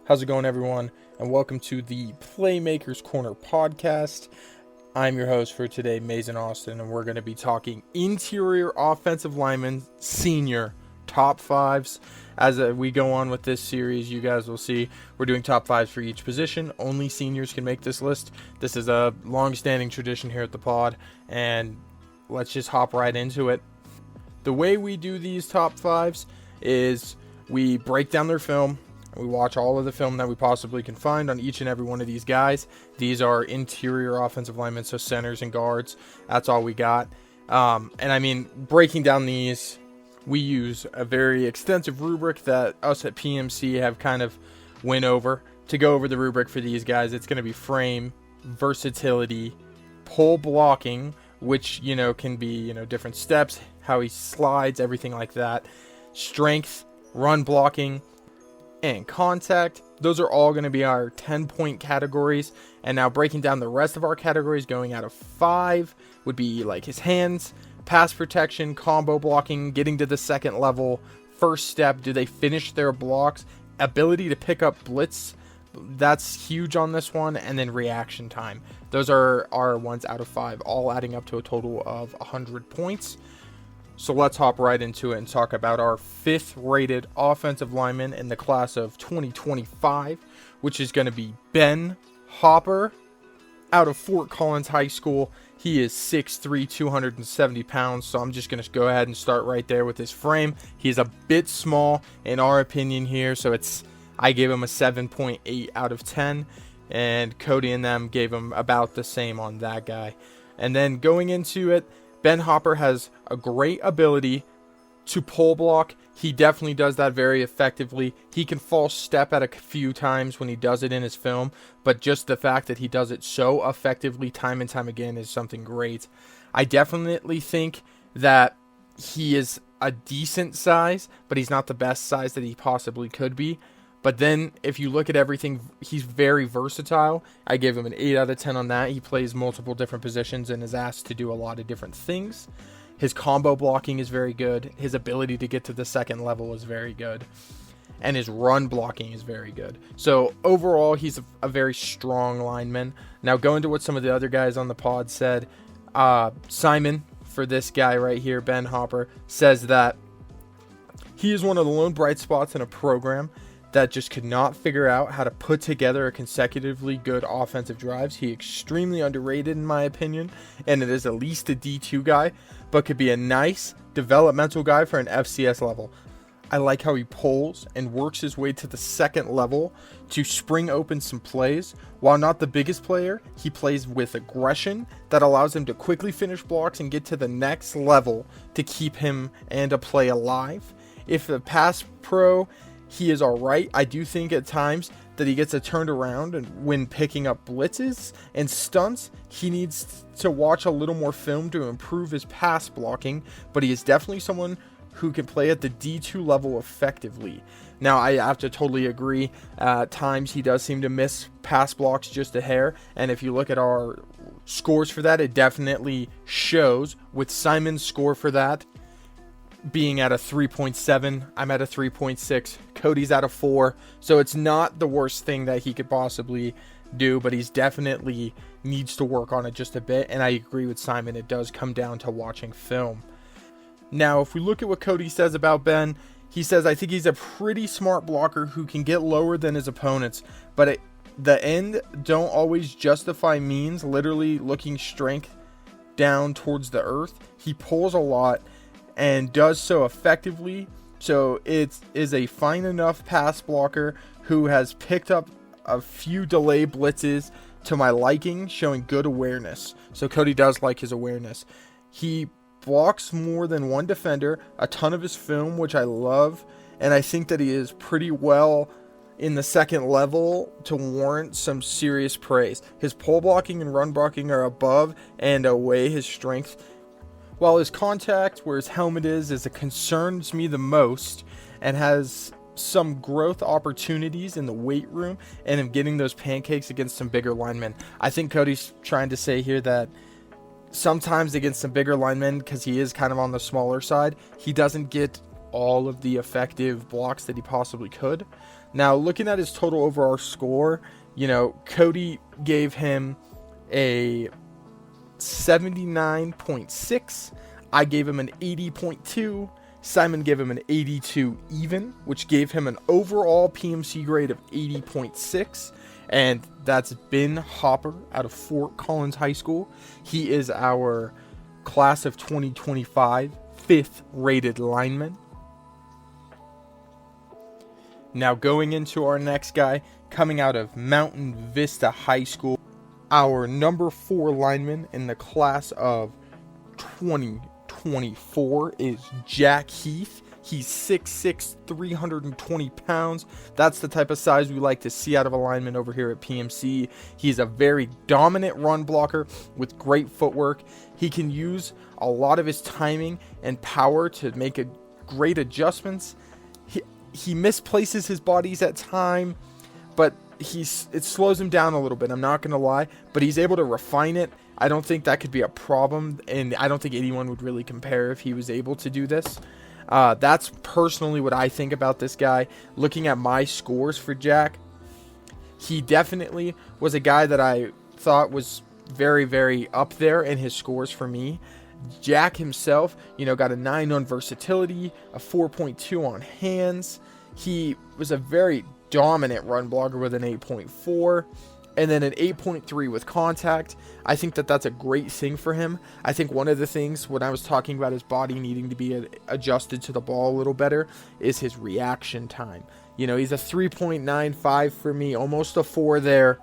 How's it going, everyone? And welcome to the Playmakers Corner podcast. I'm your host for today, Mazen Austin, and we're going to be talking interior offensive linemen, senior top fives. As we go on with this series, you guys will see we're doing top fives for each position. Only seniors can make this list. This is a long-standing tradition here at the pod, and let's just hop right into it. The way we do these top fives is we break down their film. We watch all of the film that we possibly can find on each and every one of these guys. These are interior offensive linemen, so centers and guards. That's all we got. Breaking down these, we use a very extensive rubric that us at PMC have kind of went over. To go over the rubric for these guys, it's going to be frame, versatility, pull blocking, which, can be, different steps, how he slides, everything like that. Strength, run blocking, and contact. Those are all going to be our 10-point categories. And now breaking down the rest of our categories, going out of 5 would be like his hands, pass protection, combo blocking, getting to the second level, first step, do they finish their blocks, ability to pick up blitz, that's huge on this one, and then reaction time. Those are our ones out of 5, all adding up to a total of 100 points. So let's hop right into it and talk about our 5th rated offensive lineman in the class of 2025, which is going to be Ben Hopper out of Fort Collins High School. He is 6'3", 270 pounds, so I'm just going to go ahead and start right there with his frame. He's a bit small in our opinion here, so I gave him a 7.8 out of 10, and Kodey and them gave him about the same on that guy. And then going into it, Ben Hopper has a great ability to pull block. He definitely does that very effectively. He can false step at a few times when he does it in his film, but just the fact that he does it so effectively time and time again is something great. I definitely think that he is a decent size, but he's not the best size that he possibly could be. But then if you look at everything, he's very versatile. I gave him an 8 out of 10 on that. He plays multiple different positions and is asked to do a lot of different things. His combo blocking is very good. His ability to get to the second level is very good. And his run blocking is very good. So overall, he's a very strong lineman. Now going to what some of the other guys on the pod said. Simon, for this guy right here, Ben Hopper, says that he is one of the lone bright spots in a program that just could not figure out how to put together a consecutively good offensive drives. He extremely underrated in my opinion, and it is at least a D2 guy, but could be a nice developmental guy for an FCS level. I like how he pulls and works his way to the second level to spring open some plays. While not the biggest player, he plays with aggression that allows him to quickly finish blocks and get to the next level to keep him and a play alive. If a pass pro, he is alright. I do think at times that he gets turned around, and when picking up blitzes and stunts, he needs to watch a little more film to improve his pass blocking, but he is definitely someone who can play at the D2 level effectively. Now, I have to totally agree. At times, he does seem to miss pass blocks just a hair, and if you look at our scores for that, it definitely shows, with Simon's score for that being at a 3.7, I'm at a 3.6, Kodey's at a 4, so it's not the worst thing that he could possibly do, but he's definitely needs to work on it just a bit, and I agree with Simon, it does come down to watching film. Now, if we look at what Kodey says about Ben, he says, I think he's a pretty smart blocker who can get lower than his opponents, but the end don't always justify means, literally looking strength down towards the earth. He pulls a lot and does so effectively, so it is a fine enough pass blocker who has picked up a few delay blitzes to my liking, showing good awareness. So Kodey does like his awareness. He blocks more than one defender, a ton of his film, which I love, and I think that he is pretty well in the second level to warrant some serious praise. His pull blocking and run blocking are above and away his strength, while his contact, where his helmet is it concerns me the most, and has some growth opportunities in the weight room and in getting those pancakes against some bigger linemen. I think Kodey's trying to say here that sometimes against some bigger linemen, because he is kind of on the smaller side, he doesn't get all of the effective blocks that he possibly could. Now, looking at his total overall score, Kodey gave him a 79.6. I gave him an 80.2. Simon gave him an 82 even, which gave him an overall PMC grade of 80.6. And that's Ben Hopper out of Fort Collins High School. He is our class of 2025 fifth rated lineman. Now going into our next guy, coming out of Mountain Vista High School, our number 4 lineman in the class of 2024 is Jack Heath. He's 6'6", 320 pounds. That's the type of size we like to see out of a lineman over here at PMC. He's a very dominant run blocker with great footwork. He can use a lot of his timing and power to make great adjustments. He misplaces his bodies at time, but it slows him down a little bit. I'm not going to lie, but he's able to refine it. I don't think that could be a problem, and I don't think anyone would really compare if he was able to do this. That's personally what I think about this guy. Looking at my scores for Jack, he definitely was a guy that I thought was very, very up there in his scores for me. Jack himself, got a 9 on versatility, a 4.2 on hands. He was a very dominant run blocker with an 8.4. And then an 8.3 with contact. I think that's a great thing for him. I think one of the things when I was talking about his body needing to be adjusted to the ball a little better is his reaction time. He's a 3.95 for me, almost a 4 there.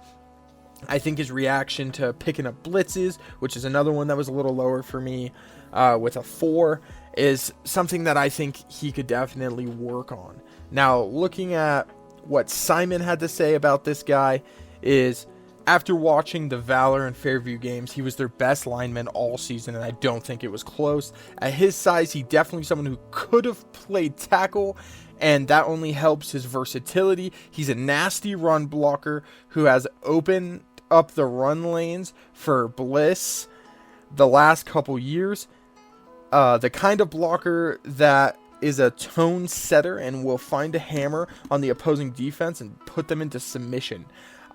I think his reaction to picking up blitzes, which is another one that was a little lower for me, with a 4, is something that I think he could definitely work on. Now, looking at what Simon had to say about this guy, is after watching the Valor and Fairview games, he was their best lineman all season, and I don't think it was close. At his size, he definitely someone who could have played tackle, and that only helps his versatility. He's a nasty run blocker who has opened up the run lanes for Bliss the last couple years. The kind of blocker that is a tone setter and will find a hammer on the opposing defense and put them into submission.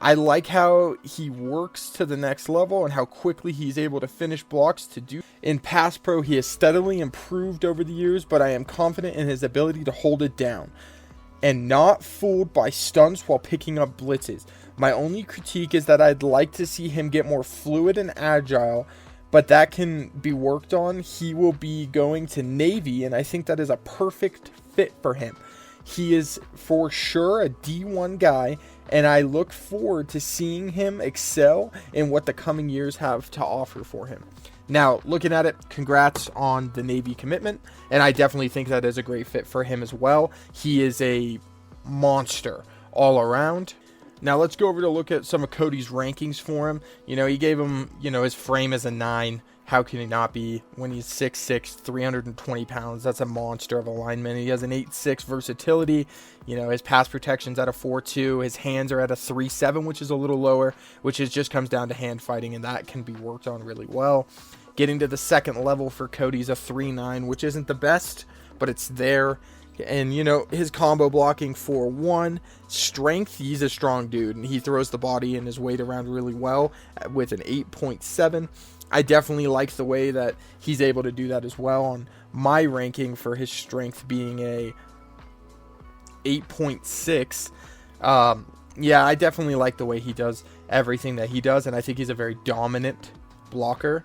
I like how he works to the next level and how quickly he's able to finish blocks to do. In pass pro, he has steadily improved over the years, but I am confident in his ability to hold it down and not fooled by stunts while picking up blitzes. My only critique is that I'd like to see him get more fluid and agile, but that can be worked on. He will be going to Navy, and I think that is a perfect fit for him. He is for sure a D1 guy, and I look forward to seeing him excel in what the coming years have to offer for him. Now, looking at it, congrats on the Navy commitment, and I definitely think that is a great fit for him as well. He is a monster all around. Now, let's go over to look at some of Kodey's rankings for him. He gave him, his frame as a 9. How can he not be when he's 6'6", 320 pounds? That's a monster of a lineman. He has an 8.6 versatility. His pass protection's at a 4.2. His hands are at a 3.7, which is a little lower, which just comes down to hand fighting, and that can be worked on really well. Getting to the second level for Kodey's a 3.9, which isn't the best, but it's there. And, his combo blocking 4.1. Strength, he's a strong dude, and he throws the body and his weight around really well with an 8.7. I definitely like the way that he's able to do that as well, on my ranking for his strength being a 8.6. Yeah, I definitely like the way he does everything that he does, and I think he's a very dominant blocker.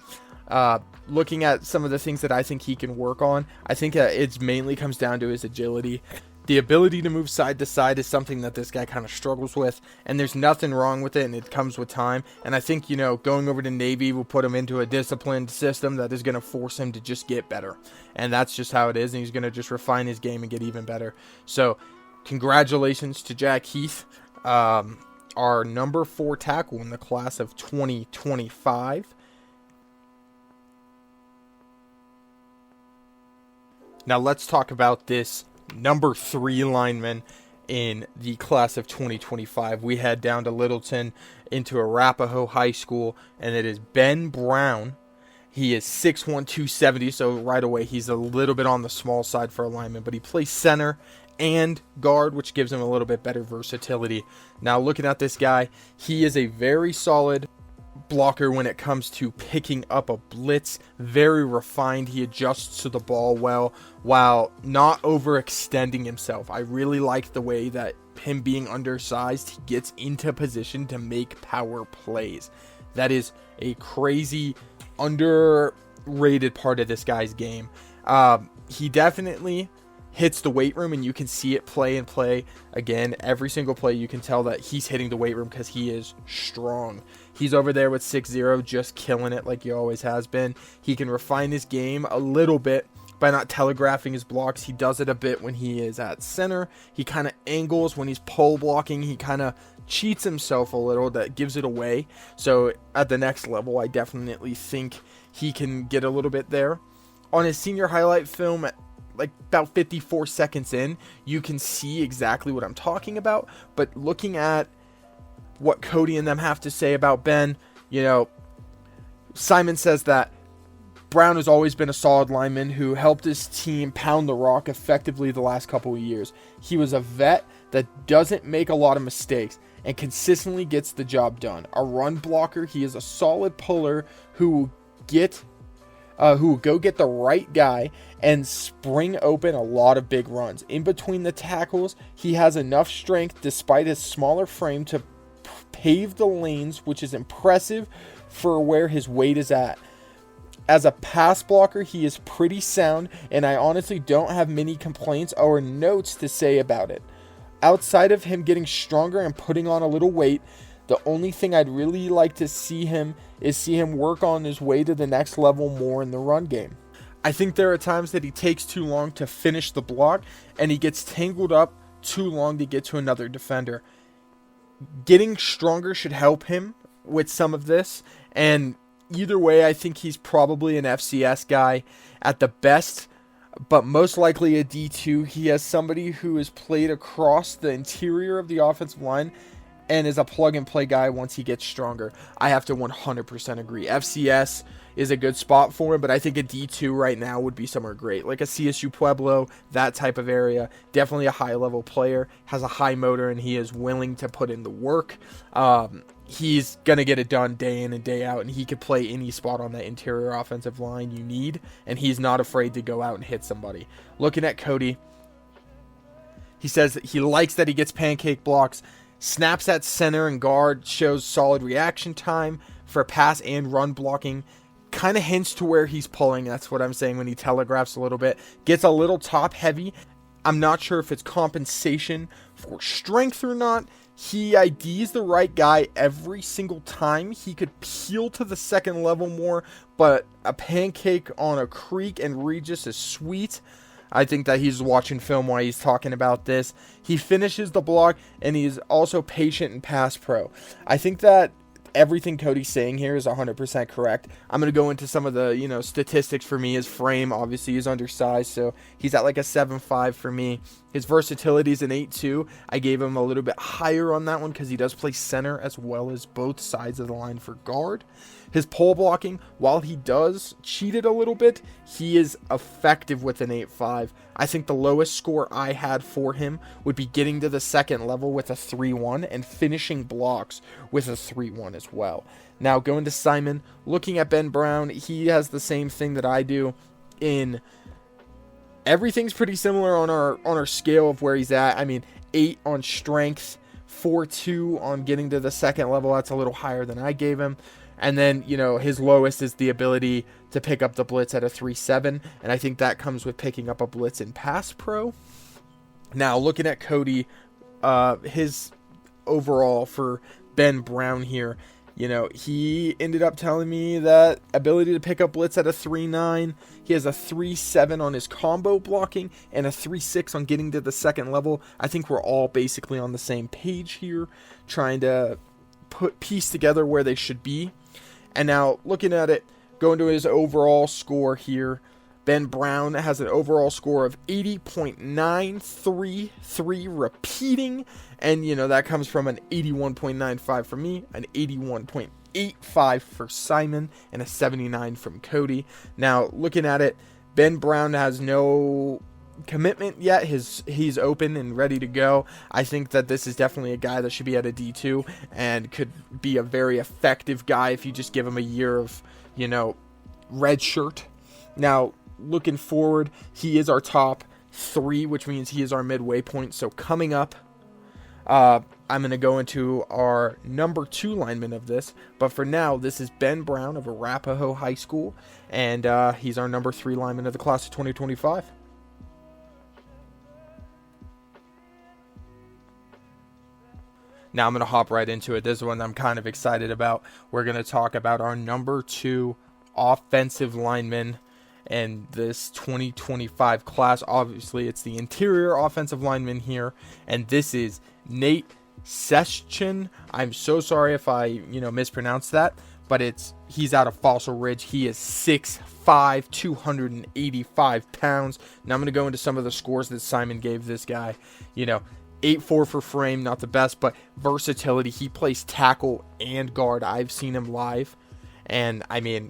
Looking at some of the things that I think he can work on, I think it mainly comes down to his agility. The ability to move side to side is something that this guy kind of struggles with, and there's nothing wrong with it, and it comes with time. And I think, going over to Navy will put him into a disciplined system that is going to force him to just get better. And that's just how it is, and he's going to just refine his game and get even better. So, congratulations to Jack Heath, our number 4 tackle in the class of 2025. Now, let's talk about this number 3 lineman in the class of 2025. We head down to Littleton into Arapahoe High School, and it is Ben Brown. He is 6'1", 270, so right away he's a little bit on the small side for a lineman, but he plays center and guard, which gives him a little bit better versatility. Now, looking at this guy, he is a very solid blocker when it comes to picking up a blitz. Very refined. He adjusts to the ball well while not overextending himself. I really like the way that him being undersized, he gets into position to make power plays. That is a crazy underrated part of this guy's game. He definitely hits the weight room, and you can see it play. Again, every single play you can tell that he's hitting the weight room because he is strong. He's over there with 6'0", just killing it like he always has been. He can refine his game a little bit by not telegraphing his blocks. He does it a bit when he is at center. He kind of angles when he's pole blocking. He kind of cheats himself a little. That gives it away. So at the next level, I definitely think he can get a little bit there. On his senior highlight film, like about 54 seconds in, you can see exactly what I'm talking about. But looking at what Kodey and them have to say about Ben, Simon says that Brown has always been a solid lineman who helped his team pound the rock effectively the last couple of years. He was a vet that doesn't make a lot of mistakes and consistently gets the job done. A run blocker, he is a solid puller who will go get the right guy and spring open a lot of big runs. In between the tackles, he has enough strength despite his smaller frame to pave the lanes, which is impressive for where his weight is at. As a pass blocker, he is pretty sound, and I honestly don't have many complaints or notes to say about it. Outside of him getting stronger and putting on a little weight, the only thing I'd really like to see him work on his way to the next level more in the run game. I think there are times that he takes too long to finish the block, and he gets tangled up too long to get to another defender. Getting stronger should help him with some of this, and either way, I think he's probably an FCS guy at the best, but most likely a D2. He has somebody who has played across the interior of the offensive line and is a plug-and-play guy once he gets stronger. I have to 100% agree. FCS is a good spot for him, but I think a D2 right now would be somewhere great. Like a CSU Pueblo, that type of area. Definitely a high-level player, has a high motor, and he is willing to put in the work. He's going to get it done day in and day out, and he could play any spot on that interior offensive line you need, and he's not afraid to go out and hit somebody. Looking at Kodey, he says that he likes that he gets pancake blocks, snaps at center and guard, shows solid reaction time for pass and run blocking, kind of hints to where he's pulling. That's what I'm saying when he telegraphs a little bit. Gets a little top heavy. I'm not sure if it's compensation for strength or not. He IDs the right guy every single time. He could peel to the second level more, but a pancake on a creek and Regis is sweet. I think that he's watching film while he's talking about this. He finishes the block, and he's also patient and pass pro. I think that everything Kodey's saying here is 100% correct. I'm going to go into some of the, statistics for me. His frame, obviously, is undersized, so he's at like a 7'5" for me. His versatility is an 8'2". I gave him a little bit higher on that one because he does play center as well as both sides of the line for guard. His pole blocking, while he does cheat it a little bit, he is effective with an 8'5". I think the lowest score I had for him would be getting to the second level with a 3'1" and finishing blocks with a 3'1" as well. Now, going to Simon, looking at Ben Brown, he has the same thing that I do in everything's pretty similar on our scale of where he's at. I mean, 8 on strength, 4.2 on getting to the second level. That's a little higher than I gave him. And then, his lowest is the ability to pick up the blitz at a 3.7. And I think that comes with picking up a blitz in pass pro. Now, looking at Kodey, his overall for Ben Brown here, he ended up telling me that ability to pick up blitz at a 3.9. He has a 3.7 on his combo blocking and a 3.6 on getting to the second level. I think we're all basically on the same page here, trying to piece together where they should be. And now looking at it, going to his overall score here, Ben Brown has an overall score of 80.933 repeating, and that comes from an 81.95 for me, an 81.85 for Simon, and a 79 from Kodey. Now looking at it, Ben Brown has no commitment yet. He's open and ready to go. I think that this is definitely a guy that should be at a D2 and could be a very effective guy if you just give him a year of, red shirt. Now, looking forward, he is our top 3, which means he is our midway point. So coming up, I'm going to go into our number 2 lineman of this. But for now, this is Ben Brown of Arapahoe High School, and he's our number 3 lineman of the class of 2025. Now I'm going to hop right into it. This one I'm kind of excited about. We're going to talk about our number 2 offensive lineman in this 2025 class. Obviously, it's the interior offensive lineman here, and this is Nate Session. I'm so sorry if I, mispronounced that, but he's out of Fossil Ridge. He is 6'5", 285 pounds. Now I'm going to go into some of the scores that Simon gave this guy. 8'4" for frame, not the best, but versatility. He plays tackle and guard. I've seen him live, and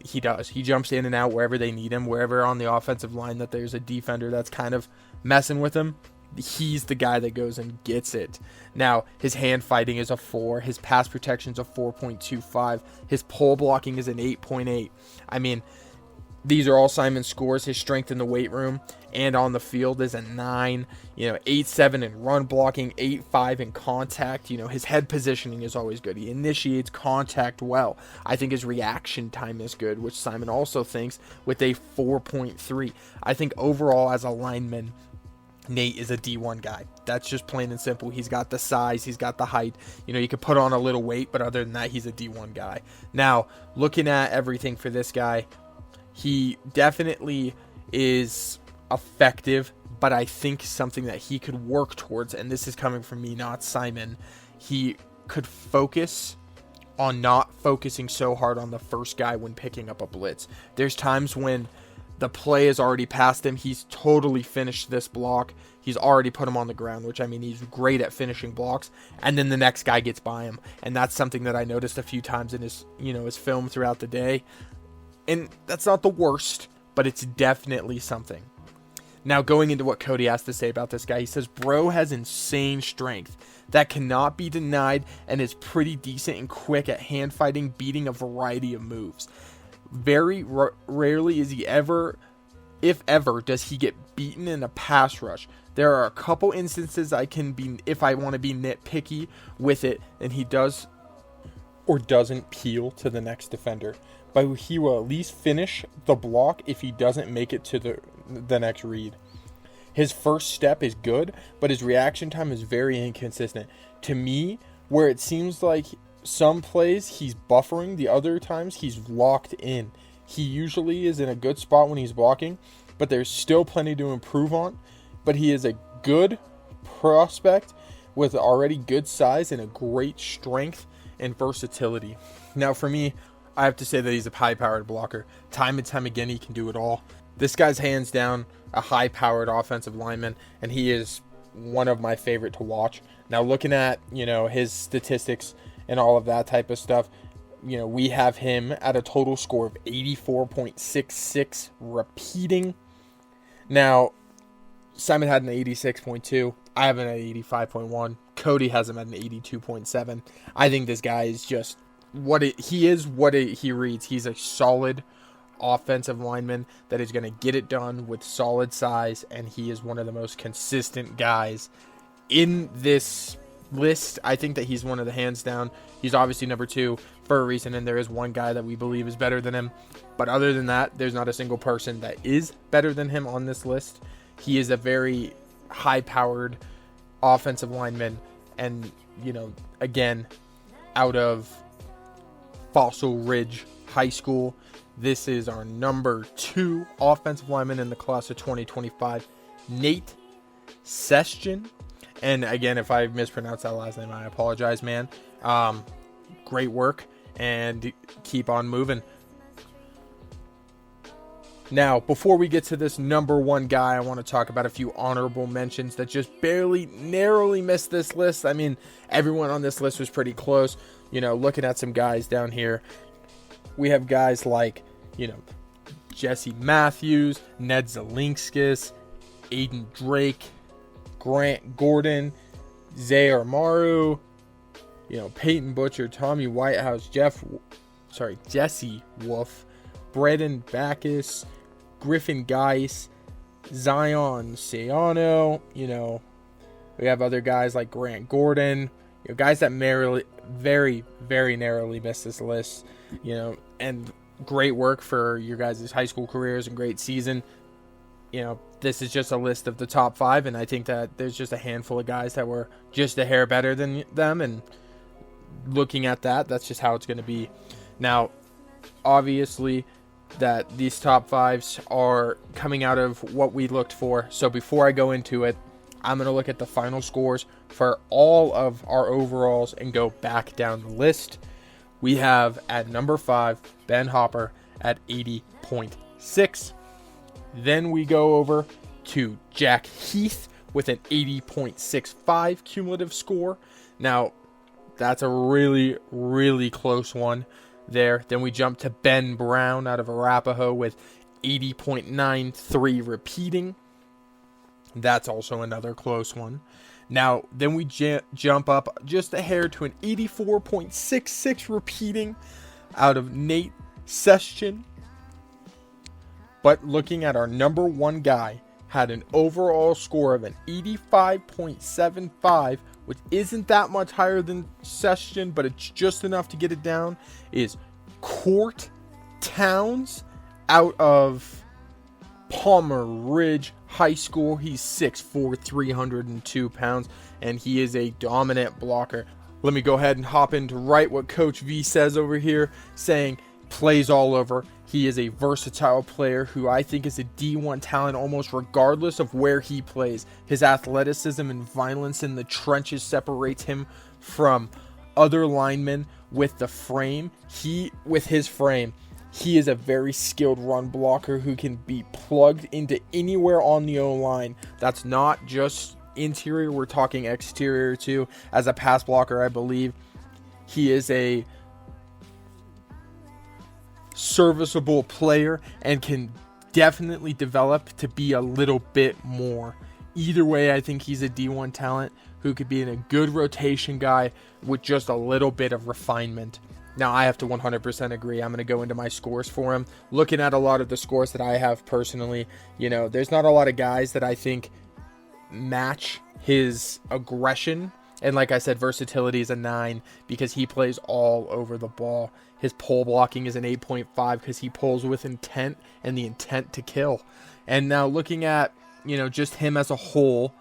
he does. He jumps in and out wherever they need him, wherever on the offensive line that there's a defender that's kind of messing with him. He's the guy that goes and gets it. Now, his hand fighting is a 4. His pass protection is a 4.25. His pole blocking is an 8.8. These are all Simon's scores. His strength in the weight room and on the field is a 9. 8.7 in run blocking, 8.5 in contact. His head positioning is always good. He initiates contact well. I think his reaction time is good, which Simon also thinks, with a 4.3. I think overall as a lineman, Nate is a D1 guy. That's just plain and simple. He's got the size. He's got the height. You could put on a little weight, but other than that, he's a D1 guy. Now, looking at everything for this guy, he definitely is effective, but I think something that he could work towards, and this is coming from me, not Simon, he could focus on not focusing so hard on the first guy when picking up a blitz. There's times when the play is already past him. He's totally finished this block. He's already put him on the ground, which he's great at finishing blocks. And then the next guy gets by him. And that's something that I noticed a few times in his film throughout the day. And that's not the worst, but it's definitely something. Now, going into what Kodey has to say about this guy, he says, bro has insane strength that cannot be denied and is pretty decent and quick at hand fighting, beating a variety of moves. Very rarely is he ever, if ever, does he get beaten in a pass rush. There are a couple instances if I want to be nitpicky with it, and he does or doesn't peel to the next defender. But he will at least finish the block if he doesn't make it to the next read. His first step is good, but his reaction time is very inconsistent. To me, where it seems like some plays he's buffering, the other times he's locked in. He usually is in a good spot when he's blocking, but there's still plenty to improve on. But he is a good prospect with already good size and a great strength and versatility. Now for me, I have to say that he's a high-powered blocker. Time and time again, he can do it all. This guy's hands down a high-powered offensive lineman, and he is one of my favorite to watch. Now, looking at, his statistics and all of that type of stuff, we have him at a total score of 84.66 repeating. Now, Simon had an 86.2. I have him at 85.1. Kodey has him at an 82.7. I think this guy is just he reads. He's a solid offensive lineman that is going to get it done with solid size, and he is one of the most consistent guys in this list. I think that he's one of the hands down. He's obviously number 2 for a reason, and there is one guy that we believe is better than him. But other than that, there's not a single person that is better than him on this list. He is a very high-powered offensive lineman, and, again, out of Fossil Ridge High School. This is our number 2 offensive lineman in the class of 2025, Nate Session. And again, if I mispronounced that last name, I apologize, man. Great work, and keep on moving. Now, before we get to this number 1 guy, I want to talk about a few honorable mentions that just narrowly missed this list. Everyone on this list was pretty close. Looking at some guys down here, we have guys like, Jesse Matthews, Ned Zelinskis, Aiden Drake, Grant Gordon, Zaire Maru, Peyton Butcher, Tommy Whitehouse, Jesse Wolf, Braden Backus, Griffin Geis, Zion Sayano, we have other guys like Grant Gordon, guys that very, very narrowly missed this list, and great work for your guys' high school careers and great season. This is just a list of the top 5, and I think that there's just a handful of guys that were just a hair better than them, and looking at that, that's just how it's going to be. Now, obviously, that these top 5s are coming out of what we looked for, so before I go into it, I'm going to look at the final scores for all of our overalls and go back down the list. We have at number 5, Ben Hopper at 80.6. Then we go over to Jack Heath with an 80.65 cumulative score. Now, that's a really, really close one there. Then we jump to Ben Brown out of Arapahoe with 80.93 repeating. That's also another close one. Now, then we jump up just a hair to an 84.66 repeating out of Nate Session. But looking at our number 1 guy, had an overall score of an 85.75, which isn't that much higher than Session, but it's just enough to get it down, is Court Towns out of Palmer Ridge High School. He's 6'4", 302 pounds, and he is a dominant blocker. Let me go ahead and hop into right what Coach V says over here, saying plays all over. He is a versatile player who I think is a D1 talent almost regardless of where he plays. His athleticism and violence in the trenches separates him from other linemen with the frame. With his frame, he is a very skilled run blocker who can be plugged into anywhere on the O-line. That's not just interior, we're talking exterior too. As a pass blocker, I believe he is a serviceable player and can definitely develop to be a little bit more. Either way, I think he's a D1 talent who could be a good rotation guy with just a little bit of refinement. Now, I have to 100% agree. I'm going to go into my scores for him. Looking at a lot of the scores that I have personally, there's not a lot of guys that I think match his aggression. And like I said, versatility is a 9 because he plays all over the ball. His pole blocking is an 8.5 because he pulls with intent and the intent to kill. And now looking at, just him as a whole,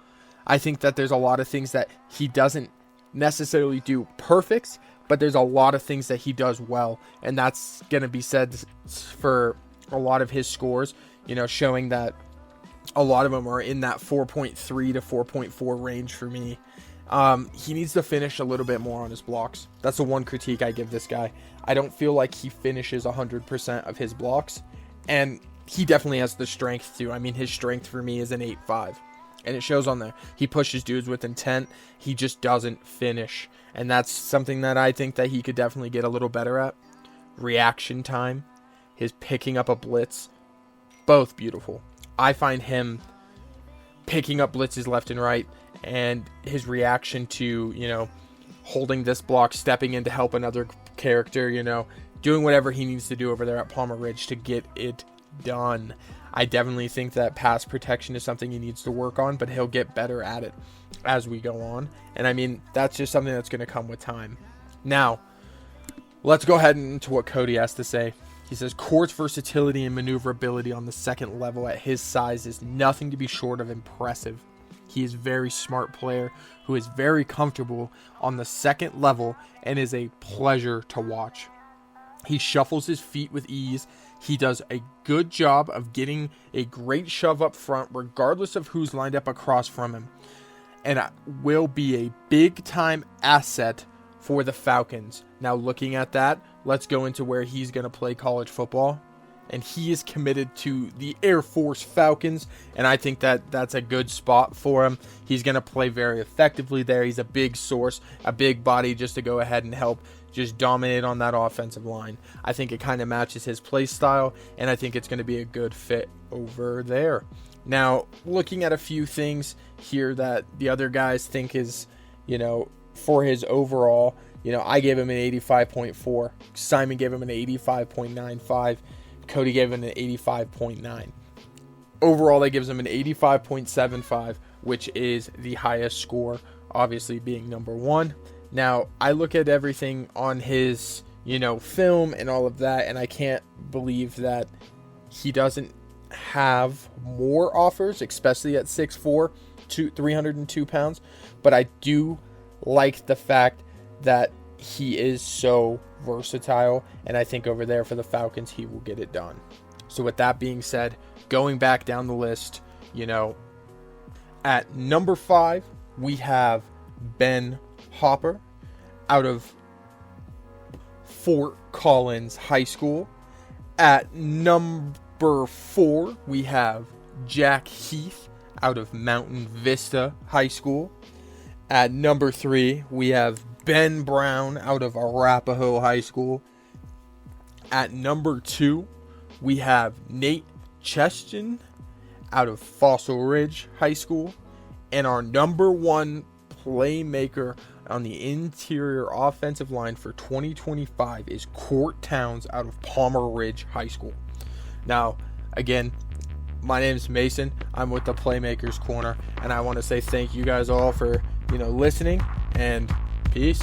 I think that there's a lot of things that he doesn't necessarily do perfect, but there's a lot of things that he does well. And that's going to be said for a lot of his scores, showing that a lot of them are in that 4.3 to 4.4 range for me. He needs to finish a little bit more on his blocks. That's the one critique I give this guy. I don't feel like he finishes 100% of his blocks, and he definitely has the strength too. I mean, his strength for me is an 8.5, and it shows on there. He pushes dudes with intent. He just doesn't finish, and that's something that I think that he could definitely get a little better at. Reaction time, his picking up a blitz, both beautiful. I find him picking up blitzes left and right, and his reaction to, holding this block, stepping in to help another character, doing whatever he needs to do over there at Palmer Ridge to get it done. I definitely think that pass protection is something he needs to work on, but he'll get better at it as we go on. And I mean, that's just something that's going to come with time. Now, let's go ahead into what Kodey has to say. He says, Court's versatility and maneuverability on the second level at his size is nothing to be short of impressive. He is a very smart player who is very comfortable on the second level and is a pleasure to watch. He shuffles his feet with ease. He does a good job of getting a great shove up front regardless of who's lined up across from him, and will be a big-time asset for the Falcons. Now, looking at that, let's go into where he's going to play college football. And he is committed to the Air Force Falcons, and I think that that's a good spot for him. He's going to play very effectively there. He's a big source, a big body just to go ahead and help just dominate on that offensive line. I think it kind of matches his play style, and I think it's going to be a good fit over there. Now, looking at a few things here that the other guys think is, for his overall, I gave him an 85.4. Simon gave him an 85.95. Kodey gave him an 85.9. Overall, that gives him an 85.75, which is the highest score, obviously being number one. Now, I look at everything on his, film and all of that, and I can't believe that he doesn't have more offers, especially at 6'4", 302 pounds. But I do like the fact that he is so versatile, and I think over there for the Falcons, he will get it done. So with that being said, going back down the list, at number 5, we have Ben Hopper out of Fort Collins High School. At number 4, we have Jack Heath out of Mountain Vista High School. At number 3, we have Ben Brown out of Arapahoe High School. At number 2, we have Nate Cheston out of Fossil Ridge High School. And our number 1 playmaker on the interior offensive line for 2025 is Court Towns out of Palmer Ridge High School. Now, again, my name is Mason. I'm with the Playmakers Corner, and I want to say thank you guys all for, listening, and peace.